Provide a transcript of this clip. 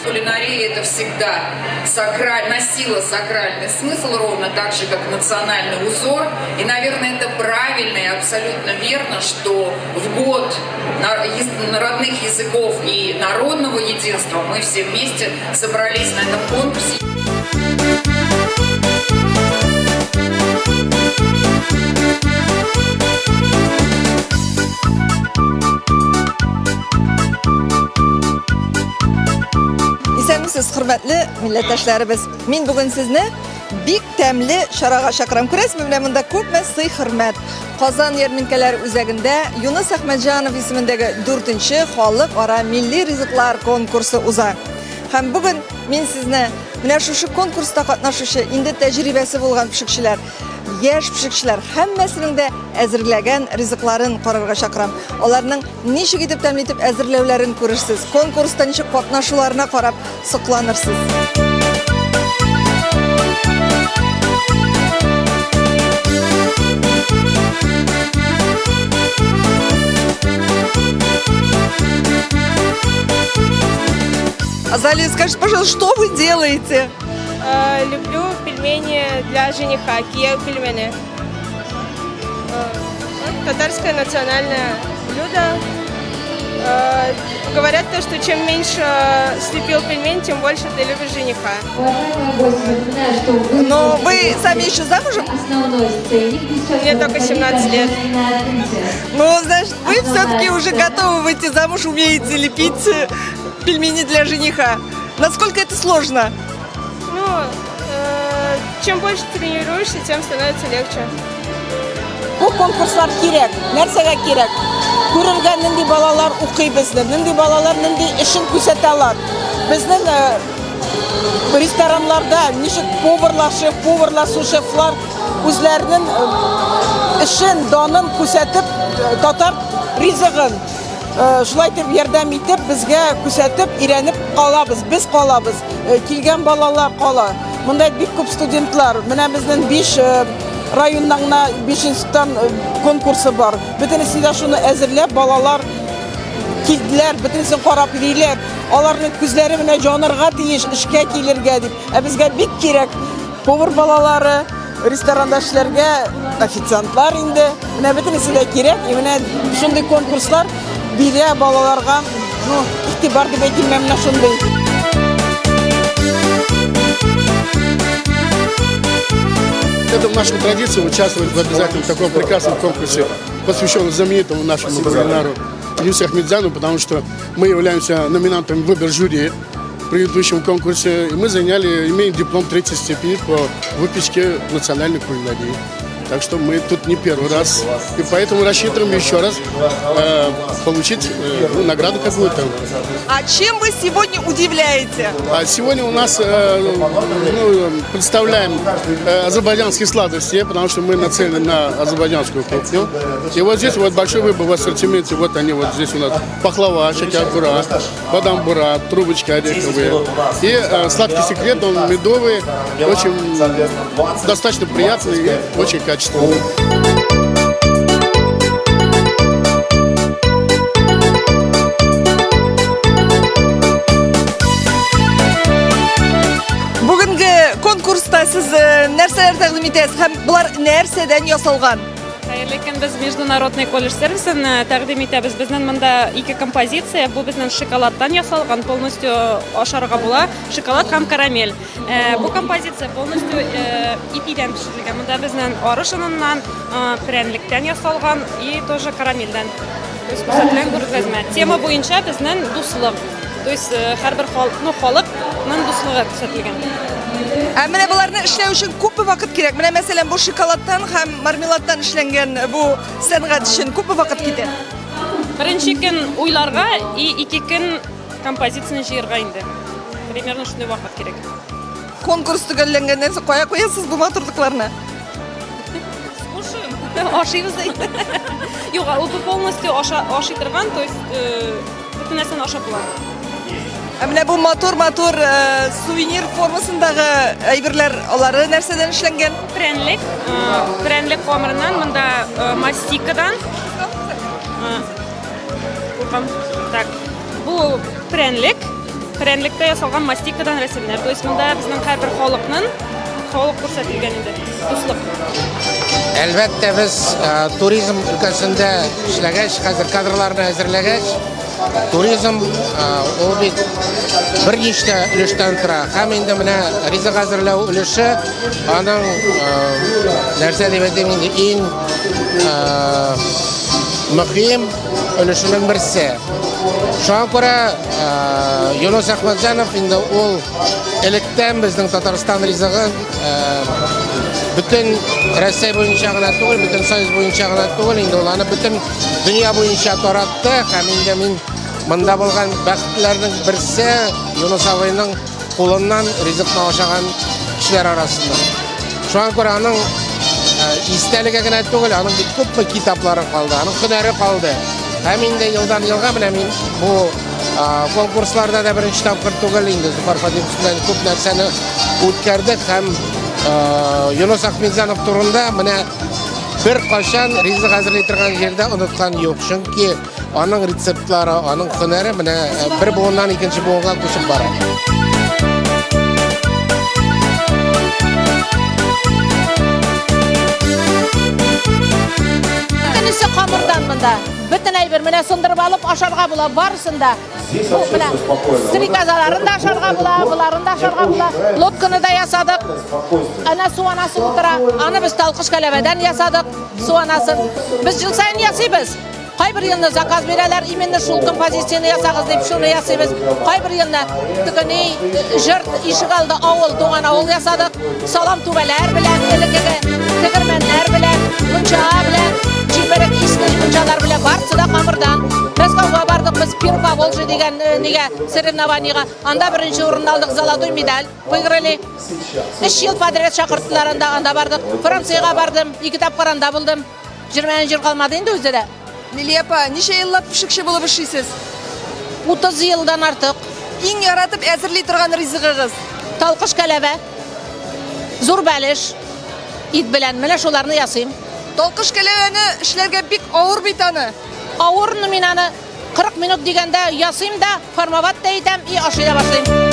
кулинария это всегда носила сакральный смысл, ровно так же, как национальный узор. И, наверное, это правильно и абсолютно верно, что в год родных языков и народного единства мы все вместе собрались на этом конкурсе. Siz hürmetli milletdaşlarımız. Men bugün sizni bik temli şarağa şakıram. Ko'rasizmi, mana bunda ko'p mas'iy hurmat. Qozon yarmarkalari o'zagida Yunus Ahmadjonov ismidagi 4-xalq aro milliy rizqlar konkursi o'zar. Ham bugun men sizni mana shu konkursda qatnashuvchi endi tajribasi bo'lgan pishikchilar, yash pishikchilar hammasining de әзерләгән ризыкларын карарга чакырам. Аларның ничек итеп тәмин итеп әзерләүләрен күрерсез. Конкурста ничек катнашуларына карап сокланырсыз. Азалия, скажите, пожалуйста, что вы делаете? Люблю пельмени для жениха, киев пельмени. Татарское национальное блюдо. Говорят, что чем меньше слепил пельмень, тем больше ты любишь жениха. Но вы сами еще замужем? Мне только 17 лет. Ну, значит, вы все-таки уже готовы выйти замуж, умеете лепить пельмени для жениха. Насколько это сложно? Ну, чем больше тренируешься, тем становится легче. Bu konkurslar kerak. Narsaga kerak? Ko'rilgan nindi balalar o'qiy bizni. Nindi balalar nindi ishini ko'rsatalar. Bizning restoranlarda nishik поварлар, sous-cheflar o'zlarining ishin, donin ko'rsatib, tatar rizqin shulay deb yordam etib, bizga ko'rsatib, o'rganib qolamiz. Biz qolamiz. Kelgan balalar qolar. Bunday bek ko'p studentlar, mana bizning 5 rayondan 5-dan konkursi var. Bütünüsünde şunu əzirləb, balalar kildiler, bütünüsünü qarab deyirlər. Onların küzləri mənə canırğa deyiş, işkə gelirgə deyib. Bizə bik gerek povur balaları, restorandaşlarga ofitsiantlar indi. Mənə bütünüsünə gerek. Mənə şunday konkurslar birə balalarga ihtibar deyib etməm mənə şunday. Это в нашей традиции участвовать в обязательном таком прекрасном конкурсе, посвященном знаменитому нашему кулинару Юнусу Ахмеджанову, потому что мы являемся номинантами выбор жюри в предыдущем конкурсе, и мы имеем диплом 3-й степени по выпечке национальной кулинарии. Так что мы тут не первый раз, и поэтому рассчитываем еще раз получить награду какую-то. А чем вы сегодня удивляете? Сегодня у нас представляем азербайджанские сладости, потому что мы нацелены на азербайджанскую кухню. И вот здесь вот большой выбор в ассортименте. Вот они вот здесь у нас пахлава, шакар-бура, бадам-бура, трубочки ореховые. И сладкий секрет, он медовый, очень достаточно приятный и очень качественный. Бүгінгі конкурста siz нәрселер тәкъдим итәсез һәм булар нәрсәдән ясалган? Lekin biz международный колледж сервисын тәкъдим итәбез. Безнең монда 2 композиция, бу безнең шоколадтан ясалган, полностью ашарга була, шоколад һәм карамель. Бу композиция полностью ипидән пешерелгән. Монда безнең арышыннан, прянликтән ясалган и тоже карамельдән. То есть күрсәтелгән күргәзмә. Тема буенча безнең дуслык. То есть һәрбер халыкның дуслыгы күрсәтелгән. Менә буларны эшләү өчен күп вакыт кирәк. Менә мәсәлән, бу шоколадтан һәм мармеладтан эшләнгән бу сәнгать өчен күп вакыт китә. Беренче көн уйларга и 2 көн композицияны җыярга инде. Примерно шундый вакыт кирәк. Конкурс төгәлләнгәннән соң кая куясыз бу матурлыкларны? Скушаем. Ашыйбыз инде. Юк, ул полностью ашый торган, то есть бөтен нәрсәне ашап була. Менә бу матур сувенир формасындагы әйберләр, алары нәрсәдән эшләнгән? Прянлек камырыннан, монда мастикадан. Так, бу прянлек, Прәнлектә ясалган мастикадан рәсемнәр. То есть монда безнең һәрбер халыкның халык күрсәтелгән инде. Дуслык. Әлбәттә без туризм өлкәсендә эшләгәч, хәзер кадрларны әзерләгәч, туризм ул бит берничә өлештән тора. Һәм инде менә ризык әзерләү өлеше аның нәрсә дип әйтим инде иң мөһим өлешенең берсе. Шуңа күрә Юнус Әхмәтҗанов инде ул электән безнең Татарстан ризыгын бөтен Россия буенча гына түгел, бөтен Союз буенча гына түгел, инде ул аны бөтен дөнья буенча таратты. Һәм инде мин монда булган бәхетләрнең берсе Юнус абыйның кулыннан ризыкны ашаган кешеләр арасында. Шуңа күрә аның истәлеге генә түгел, аның бик күп китаплары калды, аның һөнәре калды. Һәм инде елдан елга менә мин бу конкурсларда да беренче тапкыр түгел инде Зуфар Фатимов белән күп нәрсәне үткәрдек һәм Юнус Әхмәтҗанов турында менә бер кашан ризык әзерли торган җирдә оныткан юк. Чөнки аның рецептлары, аның һөнәре менә бер буыннан икенче буынга күчеп бара. Бөтенесе камырдан монда. Бөтен әйбер менә сындырып алып ашарга була барысында. Менә стрекозаларын да ашарга була, буларын да ашарга була. Лодканы да ясадык. Ана су анасы утыра. Аны без талкыш кәләбәдән ясадык. Су анасын. Без жыл сайын ясыйбыз. Кайбер елны заказ бирәләр, именно шул композицияны ясагыз дип шуны ясыйбыз. Кайбер елны тикени жырт ишегалды авыл, туган авыл ясадык. Салам түбәләр белән, элекеге тегермәннәр белән, мунча белән, җибәрек исне мунчалар белән барысы да камырдан. Мәскәүгә бардык без Пирка Волжи дигән нигә соревнованиегә. Анда беренче урынны алдык, золотой медаль выиграли. 3 ел подряд чакырттылар анда бардык. Франциягә бардым, 2 тапкыр анда булдым. 20 җир калмады инде үзе дә. Лилия апа, ничә еллап пешекче булып эшлисез? 30 елдан артык. Иң яратып әзерли торган ризыгыгыз? Талкыш кәләбә, зур бәлеш, ит белән менә шуларны ясыйм. Талкыш кәләбәне эшләргә бик авыр бит аны. Авырны мин аны 40 минут дигәндә ясыйм да, формоват та итәм, и ашый да башлыйм.